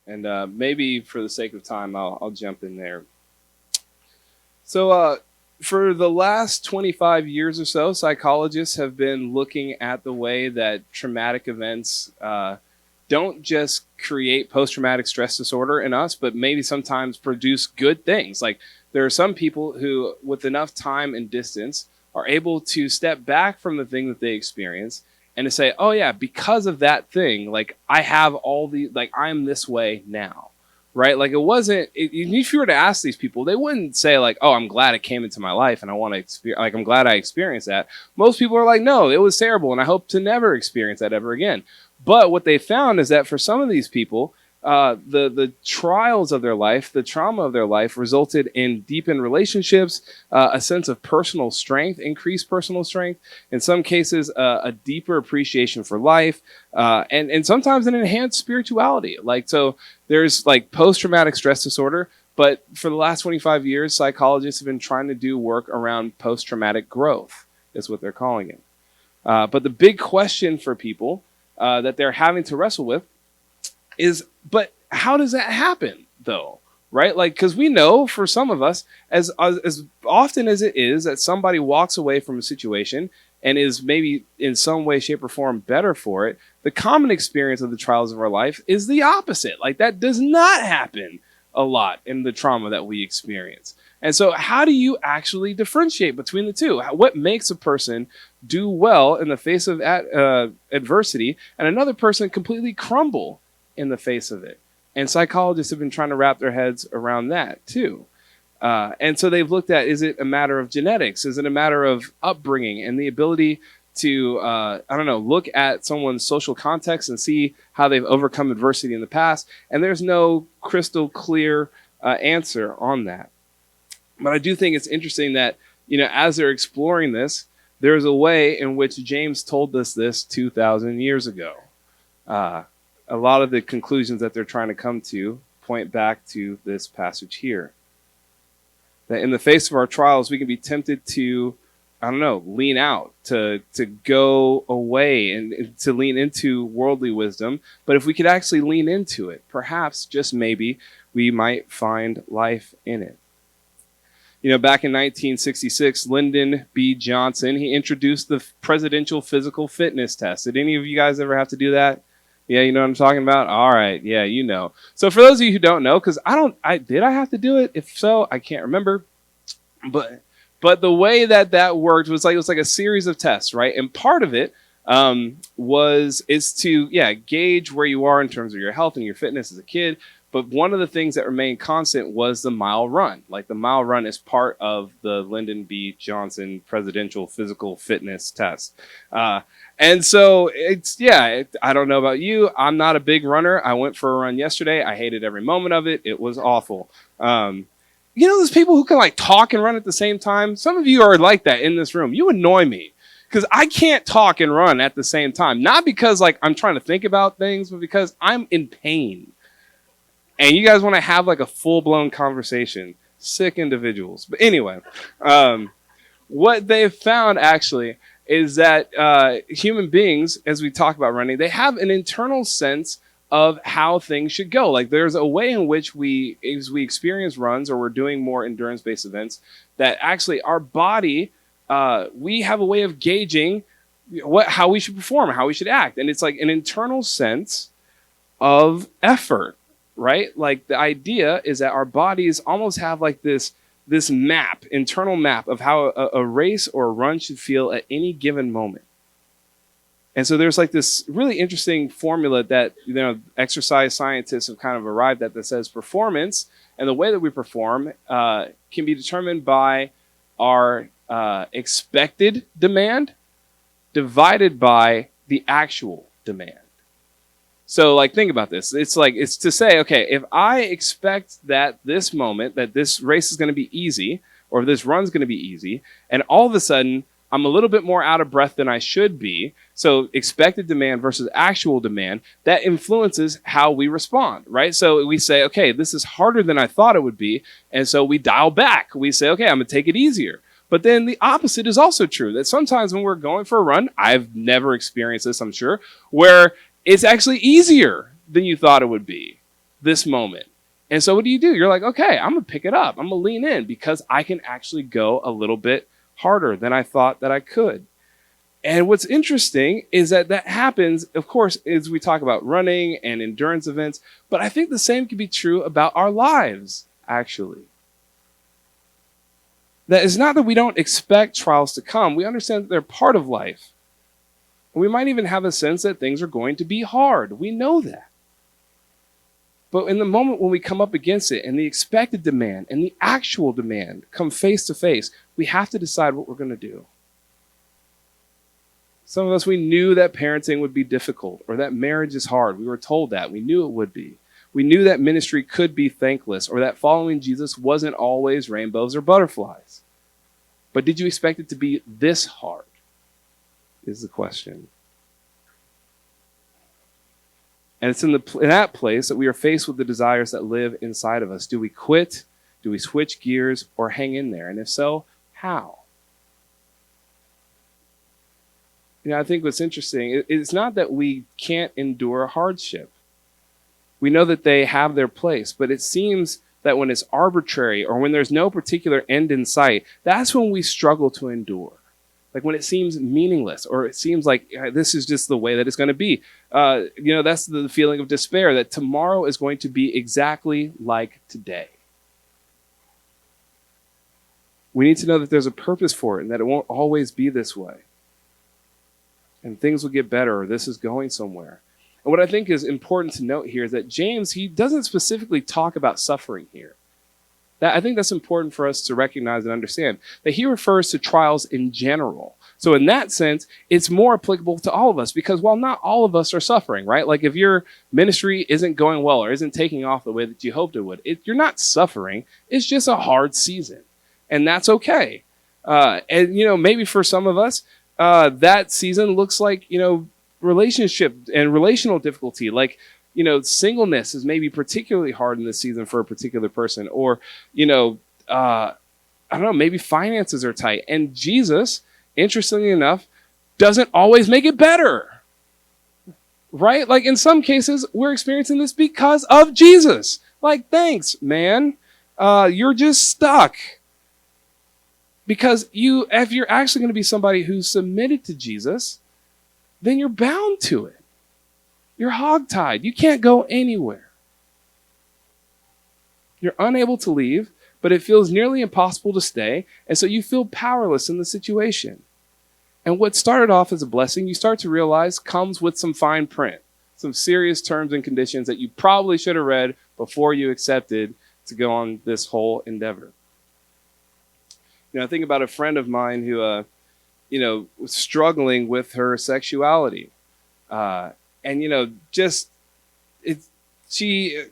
And maybe for the sake of time, I'll jump in there. So, for the last 25 years or so, psychologists have been looking at the way that traumatic events don't just create post traumatic stress disorder in us, but maybe sometimes produce good things. Like, there are some people who, with enough time and distance, are able to step back from the thing that they experience and to say, oh, yeah, because of that thing, like, I have all the, like, I'm this way now. Right? Like, it wasn't, if you were to ask these people, they wouldn't say, like, oh, I'm glad it came into my life and I want to experience, like, I'm glad I experienced that. Most people are like, no, it was terrible and I hope to never experience that ever again. But what they found is that for some of these people, the trials of their life, the trauma of their life, resulted in deepened relationships, a sense of personal strength, increased personal strength. In some cases, a deeper appreciation for life, and sometimes an enhanced spirituality. Like, so, there's like post traumatic stress disorder. But for the last 25 years, psychologists have been trying to do work around post traumatic growth, is what they're calling it. But the big question for people that they're having to wrestle with is, but how does that happen though? Right? Like, because we know for some of us, as often as it is that somebody walks away from a situation and is maybe in some way, shape, or form better for it, the common experience of the trials of our life is the opposite. Like, that does not happen a lot in the trauma that we experience. And so, how do you actually differentiate between the two? What makes a person do well in the face of adversity and another person completely crumble in the face of it? And psychologists have been trying to wrap their heads around that too. And so they've looked at, is it a matter of genetics? Is it a matter of upbringing and the ability to, look at someone's social context and see how they've overcome adversity in the past? And there's no crystal clear answer on that. But I do think it's interesting that, as they're exploring this, there's a way in which James told us this 2,000 years ago. A lot of the conclusions that they're trying to come to point back to this passage here. That in the face of our trials, we can be tempted to, lean out, to go away and to lean into worldly wisdom. But if we could actually lean into it, perhaps, just maybe, we might find life in it. Back in 1966, Lyndon B. Johnson, he introduced the presidential physical fitness test. Did any of you guys ever have to do that? Yeah, you know what I'm talking about? All right, yeah, you know. So for those of you who don't know, because did I have to do it? If so, I can't remember. But the way that worked was like, it was like a series of tests, right? And part of it is to gauge where you are in terms of your health and your fitness as a kid. But one of the things that remained constant was the mile run. Like, the mile run is part of the Lyndon B. Johnson presidential physical fitness test. And so I don't know about you. I'm not a big runner. I went for a run yesterday. I hated every moment of it. It was awful. Those people who can like talk and run at the same time. Some of you are like that in this room. You annoy me because I can't talk and run at the same time. Not because like I'm trying to think about things, but because I'm in pain. And you guys want to have like a full-blown conversation. Sick individuals. But anyway, what they've found actually is that human beings, as we talk about running, they have an internal sense of how things should go. Like, there's a way in which as we experience runs or we're doing more endurance-based events, that actually our body, we have a way of gauging how we should perform, how we should act. And it's like an internal sense of effort. Right? Like, the idea is that our bodies almost have like this internal map of how a race or a run should feel at any given moment. And so there's like this really interesting formula that, exercise scientists have kind of arrived at that says performance and the way that we perform can be determined by our expected demand divided by the actual demand. So, like, think about this. It's to say, okay, if I expect that this moment, that this race is going to be easy, or this run's going to be easy, and all of a sudden I'm a little bit more out of breath than I should be, so expected demand versus actual demand, that influences how we respond, right? So we say, okay, this is harder than I thought it would be, and so we dial back. We say, okay, I'm going to take it easier. But then the opposite is also true, that sometimes when we're going for a run, I've never experienced this, I'm sure, where it's actually easier than you thought it would be. this moment. And so what do? You're like, okay, I'm going to pick it up. I'm going to lean in because I can actually go a little bit harder than I thought that I could. And what's interesting is that happens, of course, as we talk about running and endurance events, but I think the same can be true about our lives, actually. That it's not that we don't expect trials to come. We understand that they're part of life. And we might even have a sense that things are going to be hard. We know that. But in the moment when we come up against it and the expected demand and the actual demand come face to face, we have to decide what we're going to do. Some of us, we knew that parenting would be difficult or that marriage is hard. We were told that. We knew it would be. We knew that ministry could be thankless or that following Jesus wasn't always rainbows or butterflies. But did you expect it to be this hard? Is the question. And it's in that place that we are faced with the desires that live inside of us. Do we quit? Do we switch gears or hang in there? And if so, how? I think what's interesting, it's not that we can't endure hardship. We know that they have their place, but it seems that when it's arbitrary or when there's no particular end in sight, that's when we struggle to endure. Like when it seems meaningless or it seems like this is just the way that it's going to be. That's the feeling of despair that tomorrow is going to be exactly like today. We need to know that there's a purpose for it and that it won't always be this way. And things will get better or this is going somewhere. And what I think is important to note here is that James, he doesn't specifically talk about suffering here. I think that's important for us to recognize and understand, that he refers to trials in general. So in that sense, it's more applicable to all of us because while not all of us are suffering, right? Like if your ministry isn't going well or isn't taking off the way that you hoped it would, you're not suffering. It's just a hard season. And that's okay. Maybe for some of us, that season looks like, relationship and relational difficulty. Like, singleness is maybe particularly hard in this season for a particular person. Or, maybe finances are tight. And Jesus, interestingly enough, doesn't always make it better. Right? Like in some cases, we're experiencing this because of Jesus. Like, thanks, man. You're just stuck. Because if you're actually going to be somebody who's submitted to Jesus, then you're bound to it. You're hogtied. You can't go anywhere. You're unable to leave, but it feels nearly impossible to stay, and so you feel powerless in the situation. And what started off as a blessing, you start to realize comes with some fine print, some serious terms and conditions that you probably should have read before you accepted to go on this whole endeavor. I think about a friend of mine who, was struggling with her sexuality. She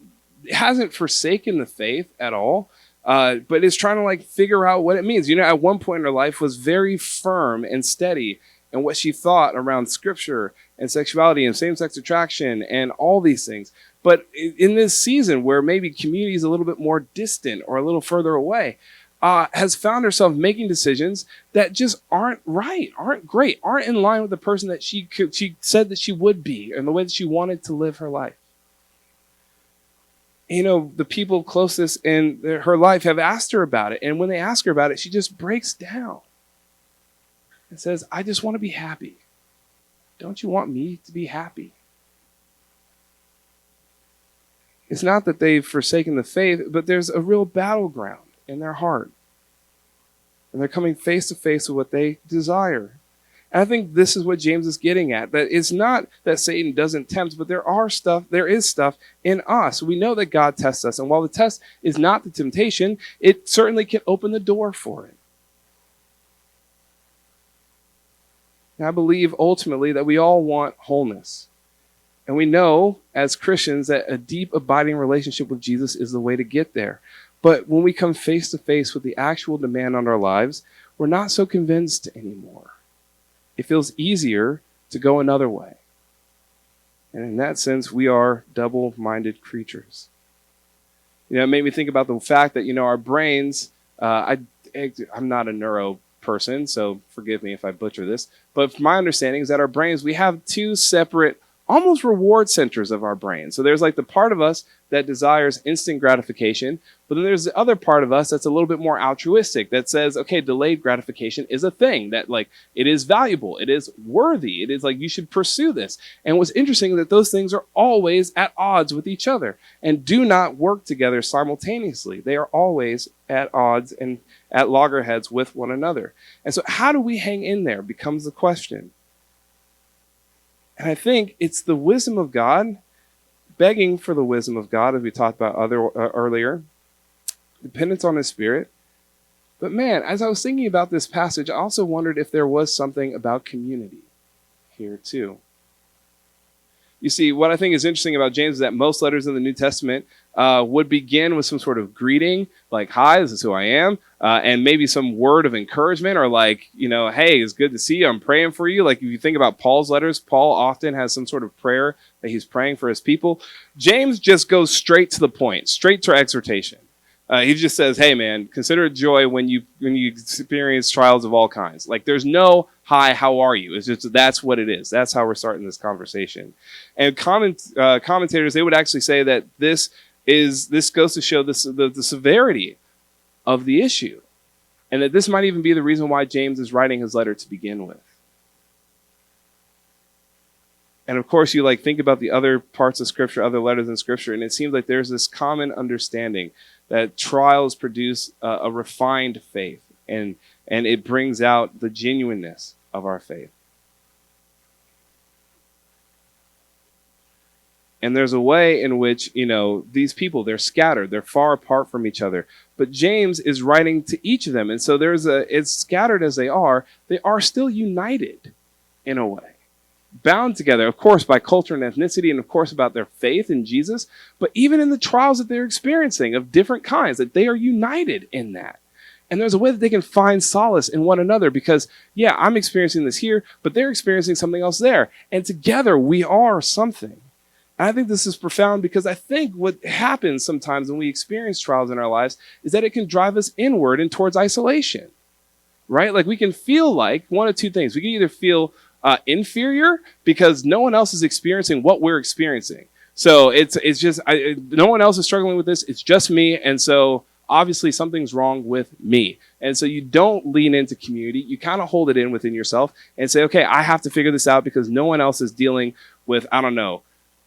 hasn't forsaken the faith at all, but is trying to figure out what it means. At one point in her life was very firm and steady in what she thought around scripture and sexuality and same-sex attraction and all these things. But in this season where maybe community is a little bit more distant or a little further away, has found herself making decisions that just aren't right, aren't great, aren't in line with the person that she said that she would be and the way that she wanted to live her life. The people closest in her life have asked her about it. And when they ask her about it, she just breaks down and says, I just want to be happy. Don't you want me to be happy? It's not that they've forsaken the faith, but there's a real battleground in their heart. And they're coming face to face with what they desire. And I think this is what James is getting at, that it's not that Satan doesn't tempt, but there is stuff in us. We know that God tests us. And while the test is not the temptation, it certainly can open the door for it. And I believe ultimately that we all want wholeness. And we know as Christians that a deep, abiding relationship with Jesus is the way to get there. But when we come face to face with the actual demand on our lives, we're not so convinced anymore. It feels easier to go another way. And in that sense, we are double-minded creatures. It made me think about the fact that, our brains, I'm not a neuro person, so forgive me if I butcher this, but my understanding is that our brains, we have two separate almost reward centers of our brain. So there's like the part of us that desires instant gratification, but then there's the other part of us that's a little bit more altruistic that says, okay, delayed gratification is a thing, that like it is valuable, it is worthy, it is like you should pursue this. And what's interesting is that those things are always at odds with each other and do not work together simultaneously. They are always at odds and at loggerheads with one another. And so how do we hang in there becomes the question. And I think it's the wisdom of God, begging for the wisdom of God, as we talked about earlier, dependence on His Spirit. But man, as I was thinking about this passage, I also wondered if there was something about community here too. You see, what I think is interesting about James is that most letters in the New Testament would begin with some sort of greeting, like, hi, this is who I am, and maybe some word of encouragement, or like, hey, it's good to see you, I'm praying for you. Like if you think about Paul's letters, Paul often has some sort of prayer that he's praying for his people. James just goes straight to the point, straight to exhortation. He just says, hey man, consider it joy when you experience trials of all kinds. Like there's no, hi, how are you? It's just, that's what it is. That's how we're starting this conversation. And commentators, they would actually say that this goes to show the severity of the issue. And that this might even be the reason why James is writing his letter to begin with. And of course, you like think about the other parts of Scripture, other letters in Scripture, and it seems like there's this common understanding that trials produce a refined faith, and it brings out the genuineness of our faith. And there's a way in which, these people, they're scattered, they're far apart from each other. But James is writing to each of them. And so it's scattered as they are still united in a way. Bound together, of course, by culture and ethnicity, and of course about their faith in Jesus, but even in the trials that they're experiencing of different kinds, that they are united in that. And there's a way that they can find solace in one another because, yeah, I'm experiencing this here, but they're experiencing something else there. And together we are something. And I think this is profound because I think what happens sometimes when we experience trials in our lives is that it can drive us inward and towards isolation, right? Like we can feel like one of two things. We can either feel inferior because no one else is experiencing what we're experiencing. So it's just, no one else is struggling with this. It's just me. And so obviously something's wrong with me. And so you don't lean into community. You kind of hold it in within yourself and say, okay, I have to figure this out because no one else is dealing with, I don't know,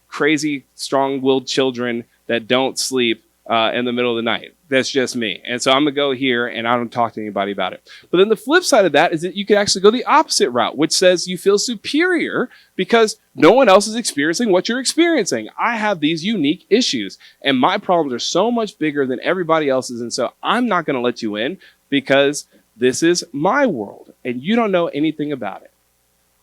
crazy, strong-willed children that don't sleep in the middle of the night. That's just me. And so I'm going to go here and I don't talk to anybody about it. But then the flip side of that is that you can actually go the opposite route, which says you feel superior because no one else is experiencing what you're experiencing. I have these unique issues and my problems are so much bigger than everybody else's. And so I'm not going to let you in because this is my world and you don't know anything about it.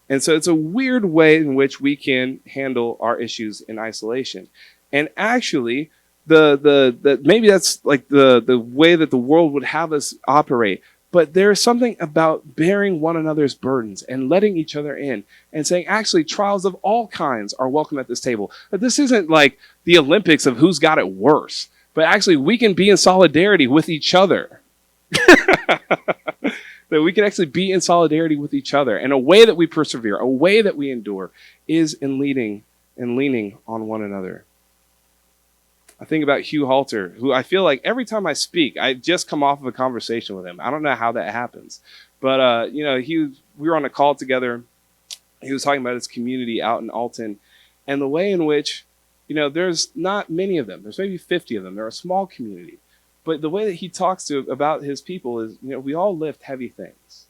And so it's a weird way in which we can handle our issues in isolation. And actually, the maybe that's like the way that the world would have us operate. But there's something about bearing one another's burdens and letting each other in and saying, actually, trials of all kinds are welcome at this table. But this isn't like the Olympics of who's got it worse. But actually, we can be in solidarity with each other. That we can actually be in solidarity with each other. And a way that we persevere, a way that we endure is in leaning on one another. I think about Hugh Halter, who I feel like every time I speak, I just come off of a conversation with him. I don't know how that happens. But, we were on a call together. He was talking about his community out in Alton and the way in which, there's not many of them. There's maybe 50 of them. They're a small community. But the way that he talks about his people is, we all lift heavy things.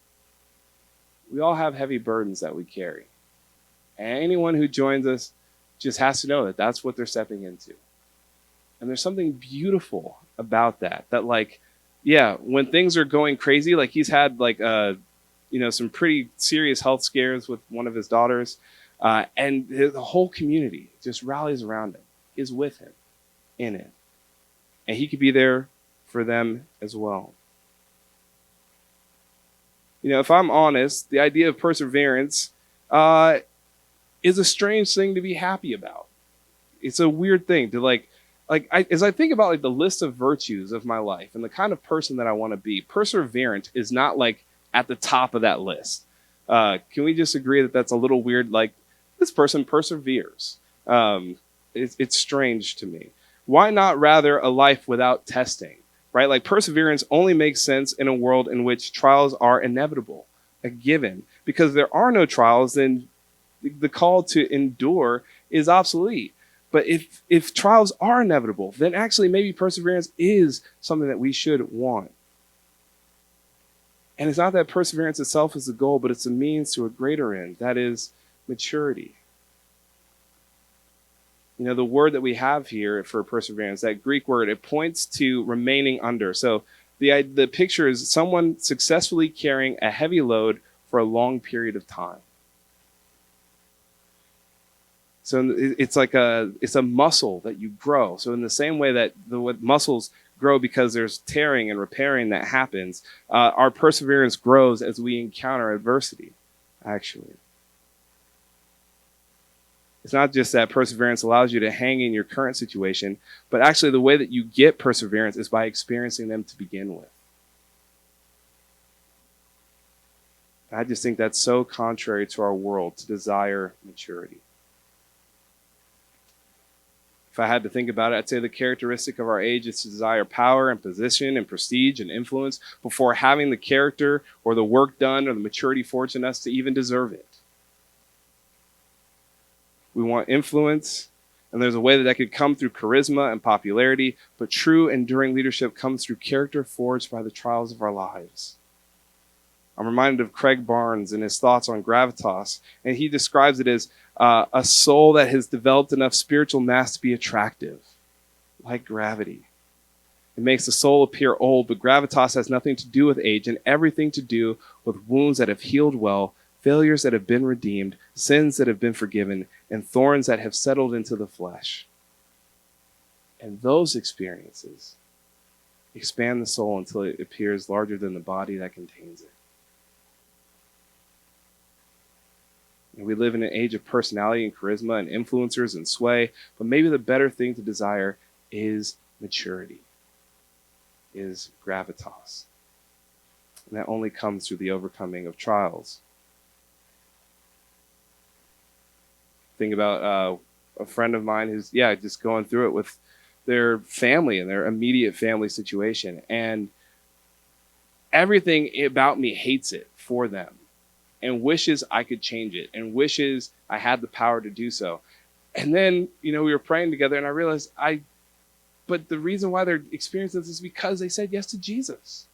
We all have heavy burdens that we carry. And anyone who joins us just has to know that that's what they're stepping into. And there's something beautiful about that like, yeah, when things are going crazy, like he's had like, some pretty serious health scares with one of his daughters, and the whole community just rallies around him, is with him in it. And he could be there for them as well. If I'm honest, the idea of perseverance is a strange thing to be happy about. It's a weird thing to as I think about the list of virtues of my life and the kind of person that I want to be, perseverant is not at the top of that list. Can we just agree that that's a little weird? this person perseveres. It's strange to me. Why not rather a life without testing, right? Like perseverance only makes sense in a world in which trials are inevitable, a given. Because there are no trials, then the call to endure is obsolete. But if trials are inevitable, then actually maybe perseverance is something that we should want. And it's not that perseverance itself is the goal, but it's a means to a greater end, that is maturity. You know, the word that we have here for perseverance, that Greek word, it points to remaining under. So the picture is someone successfully carrying a heavy load for a long period of time. So it's like it's a muscle that you grow. So in the same way that the muscles grow because there's tearing and repairing that happens, our perseverance grows as we encounter adversity, actually. It's not just that perseverance allows you to hang in your current situation, but actually the way that you get perseverance is by experiencing them to begin with. I just think that's so contrary to our world to desire maturity. If I had to think about it, I'd say the characteristic of our age is to desire power and position and prestige and influence before having the character or the work done or the maturity forged in us to even deserve it. We want influence, and there's a way that could come through charisma and popularity, but true enduring leadership comes through character forged by the trials of our lives. I'm reminded of Craig Barnes and his thoughts on gravitas, and he describes it as a soul that has developed enough spiritual mass to be attractive, like gravity. It makes the soul appear old, but gravitas has nothing to do with age and everything to do with wounds that have healed well, failures that have been redeemed, sins that have been forgiven, and thorns that have settled into the flesh. And those experiences expand the soul until it appears larger than the body that contains it. And we live in an age of personality and charisma and influencers and sway, but maybe the better thing to desire is maturity, is gravitas. And that only comes through the overcoming of trials. Think about a friend of mine who's just going through it with their family and their immediate family situation, and everything about me hates it for them and wishes I could change it and wishes I had the power to do so. And then we were praying together, and I realized but the reason why they're experiencing this is because they said yes to Jesus.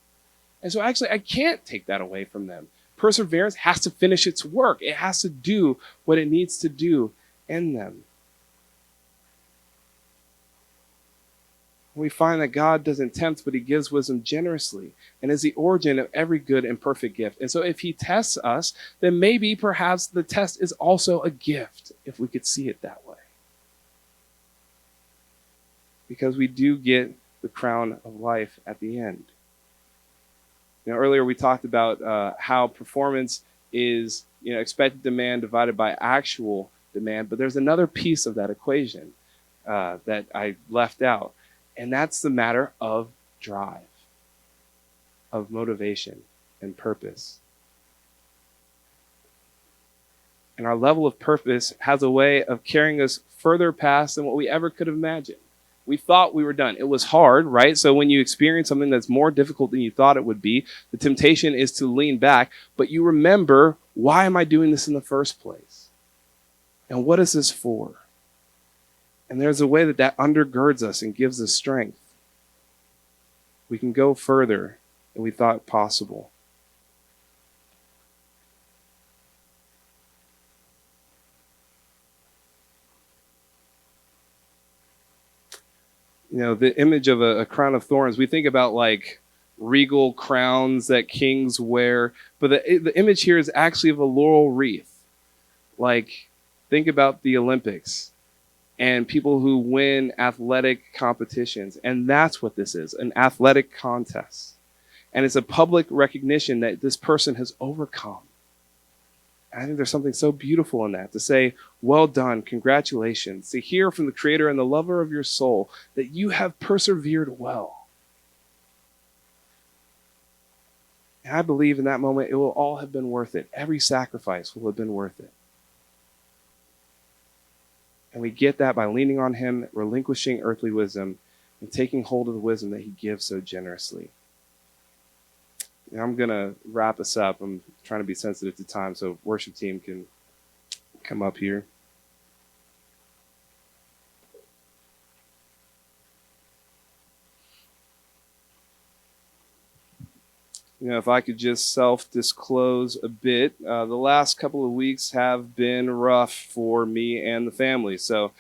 And so actually I can't take that away from them. Perseverance has to finish its work. It has to do what it needs to do in them. We find that God doesn't tempt, but he gives wisdom generously and is the origin of every good and perfect gift. And so if he tests us, then maybe perhaps the test is also a gift, if we could see it that way. Because we do get the crown of life at the end. Earlier we talked about how performance is expected demand divided by actual demand, but there's another piece of that equation that I left out, and that's the matter of drive, of motivation and purpose. And our level of purpose has a way of carrying us further past than what we ever could have imagined. We thought we were done. It was hard, right? So when you experience something that's more difficult than you thought it would be, the temptation is to lean back, but you remember, why am I doing this in the first place? And what is this for? And there's a way that undergirds us and gives us strength. We can go further than we thought possible. The image of a crown of thorns, we think about like regal crowns that kings wear, but the image here is actually of a laurel wreath. Like, think about the Olympics and people who win athletic competitions, and that's what this is, an athletic contest. And it's a public recognition that this person has overcome. I think there's something so beautiful in that, to say, well done, congratulations, to hear from the Creator and the lover of your soul that you have persevered well. And I believe in that moment it will all have been worth it. Every sacrifice will have been worth it. And we get that by leaning on him, relinquishing earthly wisdom, and taking hold of the wisdom that he gives so generously. And I'm going to wrap us up. I'm trying to be sensitive to time, so worship team can come up here. If I could just self-disclose a bit, the last couple of weeks have been rough for me and the family. So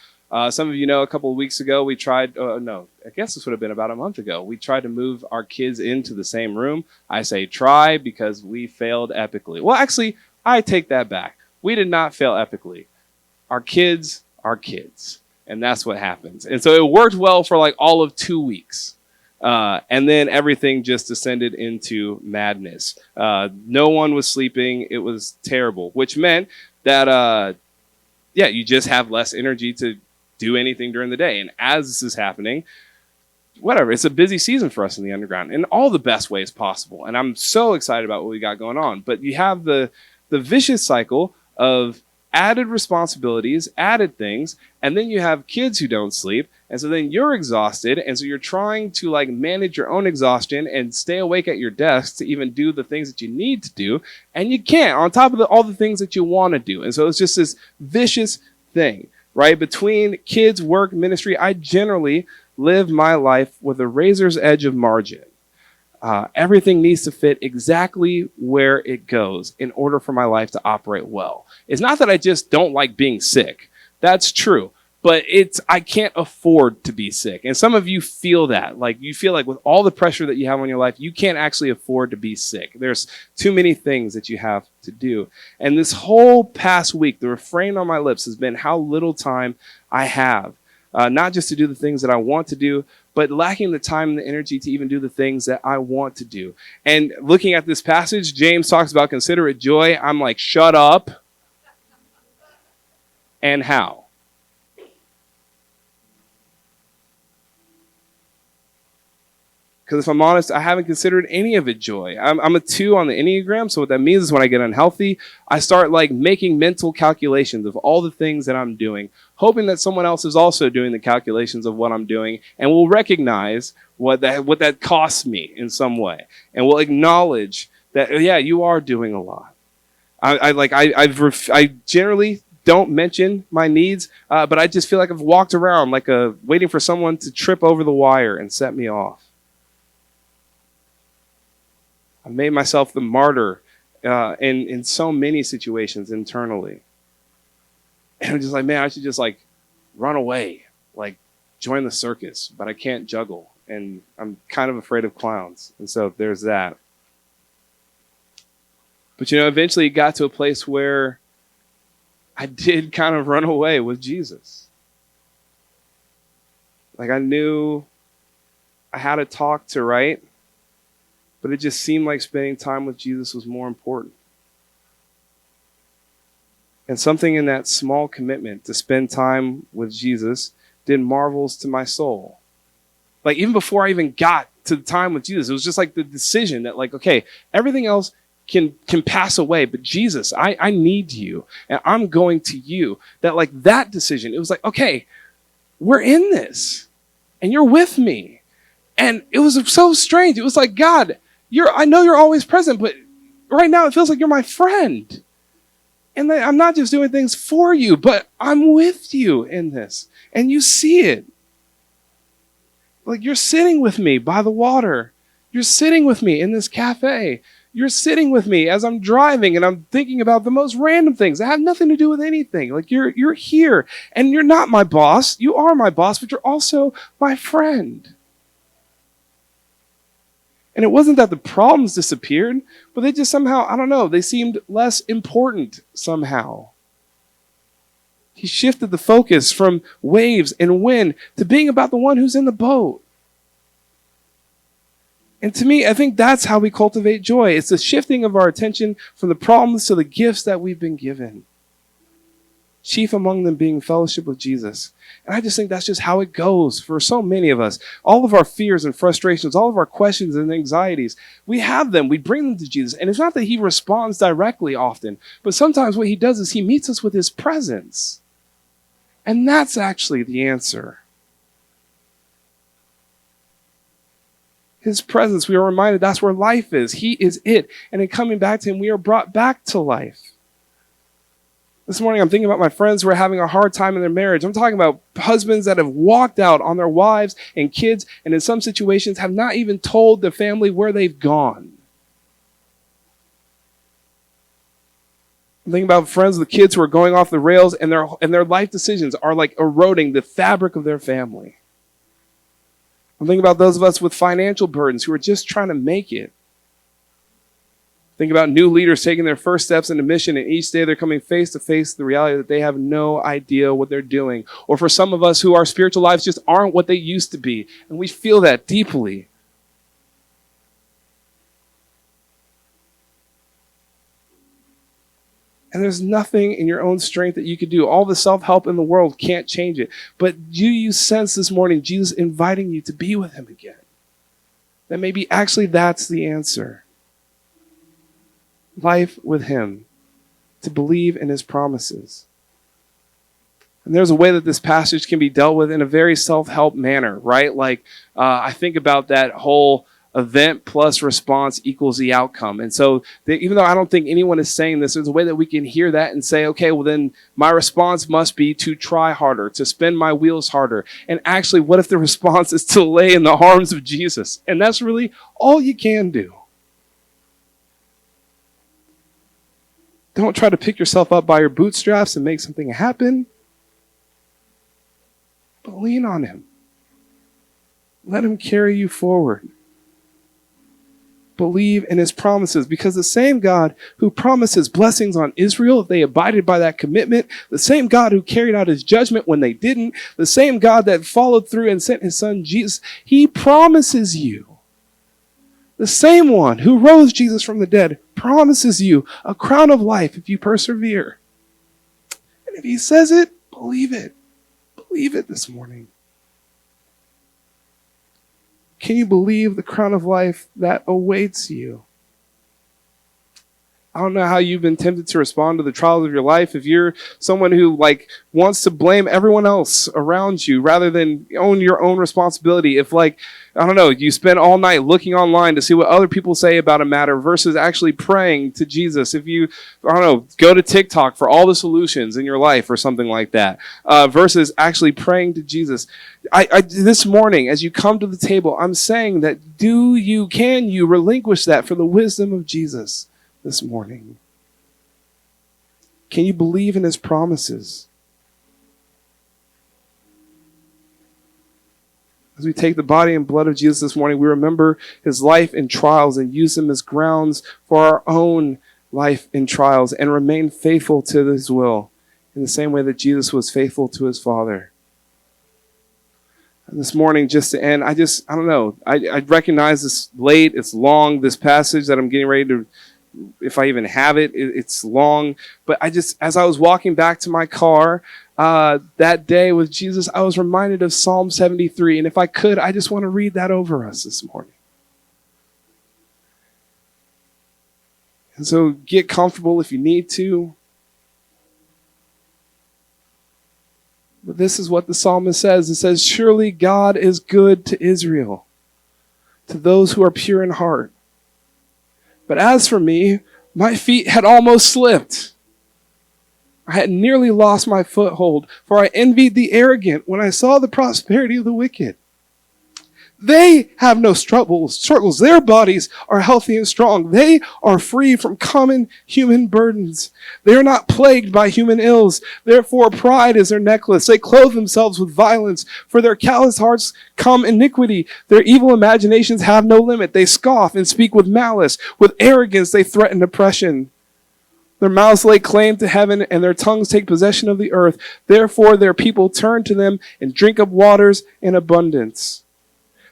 some of you know a couple of weeks ago we tried, I guess this would have been about a month ago, we tried to move our kids into the same room. I say try because we failed epically. Well, actually, I take that back. We did not fail epically. Our kids are kids, and that's what happens. And so it worked well for like all of 2 weeks. And then everything just descended into madness. No one was sleeping. It was terrible, which meant that, you just have less energy to do anything during the day. And as this is happening, whatever, it's a busy season for us in the underground in all the best ways possible. And I'm so excited about what we got going on. But you have the vicious cycle of added responsibilities, added things, and then you have kids who don't sleep, and so then you're exhausted, and so you're trying to like manage your own exhaustion and stay awake at your desk to even do the things that you need to do, and you can't on top of all the things that you want to do. And so it's just this vicious thing, right? Between kids, work, ministry, I generally live my life with a razor's edge of margin. Everything needs to fit exactly where it goes in order for my life to operate well. It's not that I just don't like being sick. That's true. But I can't afford to be sick. And some of you feel that. Like you feel like with all the pressure that you have on your life, you can't actually afford to be sick. There's too many things that you have to do. And this whole past week, the refrain on my lips has been how little time I have. Not just to do the things that I want to do, but lacking the time and the energy to even do the things that I want to do. And looking at this passage, James talks about consider it joy. I'm like, shut up. And how? Because if I'm honest, I haven't considered any of it joy. I'm a 2 on the Enneagram, so what that means is when I get unhealthy, I start like making mental calculations of all the things that I'm doing, hoping that someone else is also doing the calculations of what I'm doing and will recognize what that costs me in some way, and will acknowledge that, yeah, you are doing a lot. I generally don't mention my needs, but I just feel like I've walked around like waiting for someone to trip over the wire and set me off. I made myself the martyr in so many situations internally. And I'm just like, man, I should just like run away, like join the circus, but I can't juggle. And I'm kind of afraid of clowns. And so there's that. But eventually it got to a place where I did kind of run away with Jesus. Like I knew I had a talk to write, but it just seemed like spending time with Jesus was more important. And something in that small commitment to spend time with Jesus did marvels to my soul. Like even before I even got to the time with Jesus, it was just like the decision that like, okay, everything else can pass away, but Jesus, I need you, and I'm going to you. That decision, it was like, okay, we're in this, and you're with me. And it was so strange. It was like, God, I know you're always present, but right now it feels like you're my friend. And I'm not just doing things for you, but I'm with you in this. And you see it. Like you're sitting with me by the water. You're sitting with me in this cafe. You're sitting with me as I'm driving and I'm thinking about the most random things that have nothing to do with anything. Like you're here, and you're not my boss. You are my boss, but you're also my friend. And it wasn't that the problems disappeared, but they just somehow, I don't know, they seemed less important somehow. He shifted the focus from waves and wind to being about the one who's in the boat. And to me, I think that's how we cultivate joy. It's the shifting of our attention from the problems to the gifts that we've been given. Chief among them being fellowship with Jesus. And I just think that's just how it goes for so many of us. All of our fears and frustrations, all of our questions and anxieties, we have them. We bring them to Jesus. And it's not that he responds directly often, but sometimes what he does is he meets us with his presence. And that's actually the answer. His presence, we are reminded that's where life is. He is it. And in coming back to him, we are brought back to life. This morning, I'm thinking about my friends who are having a hard time in their marriage. I'm talking about husbands that have walked out on their wives and kids, and in some situations have not even told the family where they've gone. I'm thinking about friends with kids who are going off the rails, and their life decisions are like eroding the fabric of their family. I'm thinking about those of us with financial burdens who are just trying to make it. Think about new leaders taking their first steps into mission, and each day they're coming face to face with the reality that they have no idea what they're doing. Or for some of us who our spiritual lives just aren't what they used to be, and we feel that deeply. And there's nothing in your own strength that you can do. All the self-help in the world can't change it. But do you sense this morning Jesus inviting you to be with him again? That maybe actually that's the answer. Life with him. To believe in his promises. And there's a way that this passage can be dealt with in a very self-help manner, right? Like, I think about that whole event plus response equals the outcome. And so even though I don't think anyone is saying this, there's a way that we can hear that and say, okay, well then my response must be to try harder, to spin my wheels harder. And actually, what if the response is to lay in the arms of Jesus? And that's really all you can do. Don't try to pick yourself up by your bootstraps and make something happen. But lean on him. Let him carry you forward. Believe in his promises, because the same God who promises blessings on Israel if they abided by that commitment, the same God who carried out his judgment when they didn't, the same God that followed through and sent his son Jesus, he promises you. The same one who rose Jesus from the dead promises you a crown of life if you persevere. And if he says it, believe it. Believe it this morning. Can you believe the crown of life that awaits you? I don't know how you've been tempted to respond to the trials of your life. If you're someone who wants to blame everyone else around you rather than own your own responsibility. If you spend all night looking online to see what other people say about a matter versus actually praying to Jesus. If you, go to TikTok for all the solutions in your life or something like that, versus actually praying to Jesus. I this morning, as you come to the table, I'm saying that can you relinquish that for the wisdom of Jesus? This morning. Can you believe in his promises? As we take the body and blood of Jesus this morning, we remember his life in trials and use them as grounds for our own life in trials and remain faithful to his will in the same way that Jesus was faithful to his Father. And this morning, just to end, I recognize it's late, it's long, this passage that I'm getting ready to, if I even have it, it's long. But as I was walking back to my car that day with Jesus, I was reminded of Psalm 73. And if I could, I just want to read that over us this morning. And so get comfortable if you need to. But this is what the psalmist says. It says, "Surely God is good to Israel, to those who are pure in heart. But as for me, my feet had almost slipped. I had nearly lost my foothold, for I envied the arrogant when I saw the prosperity of the wicked. They have no struggles. Their bodies are healthy and strong. They are free from common human burdens. They are not plagued by human ills. Therefore, pride is their necklace. They clothe themselves with violence. For their callous hearts come iniquity. Their evil imaginations have no limit. They scoff and speak with malice. With arrogance, they threaten oppression. Their mouths lay claim to heaven, and their tongues take possession of the earth. Therefore, their people turn to them and drink up waters in abundance.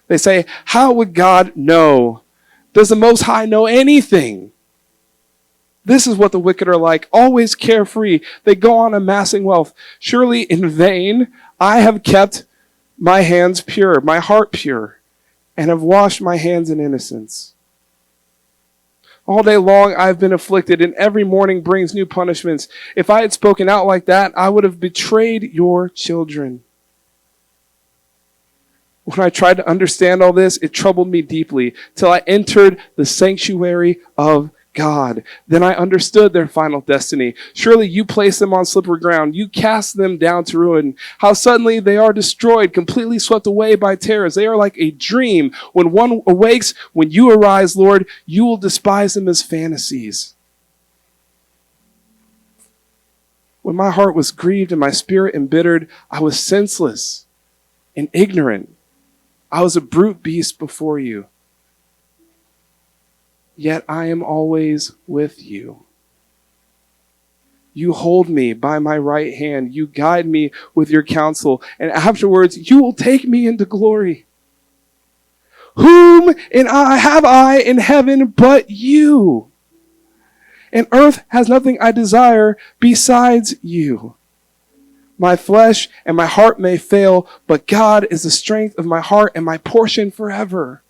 They say, how would God know? Does the Most High know anything? This is what the wicked are like, always carefree. They go on amassing wealth. Surely in vain I have kept my hands pure, my heart pure, and have washed my hands in innocence. All day long I have been afflicted, and every morning brings new punishments. If I had spoken out like that, I would have betrayed your children. When I tried to understand all this, it troubled me deeply, till I entered the sanctuary of God. Then I understood their final destiny. Surely you place them on slippery ground. You cast them down to ruin. How suddenly they are destroyed, completely swept away by terrors. They are like a dream. When one awakes, when you arise, Lord, you will despise them as fantasies. When my heart was grieved and my spirit embittered, I was senseless and ignorant. I was a brute beast before you. Yet I am always with you. You hold me by my right hand. You guide me with your counsel. And afterwards, you will take me into glory. Whom have I in heaven but you? And earth has nothing I desire besides you. My flesh and my heart may fail, but God is the strength of my heart and my portion forever.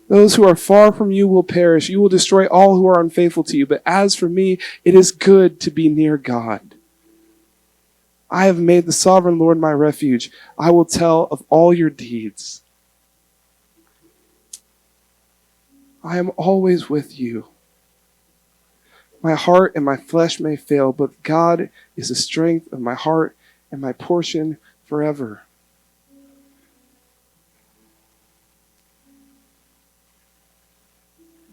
Those who are far from you will perish. You will destroy all who are unfaithful to you. But as for me, it is good to be near God. I have made the sovereign Lord my refuge. I will tell of all your deeds. I am always with you. My heart and my flesh may fail, but God is the strength of my heart and my portion forever.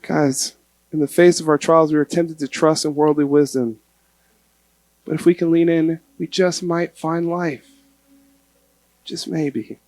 Guys, in the face of our trials, we are tempted to trust in worldly wisdom. But if we can lean in, we just might find life. Just maybe.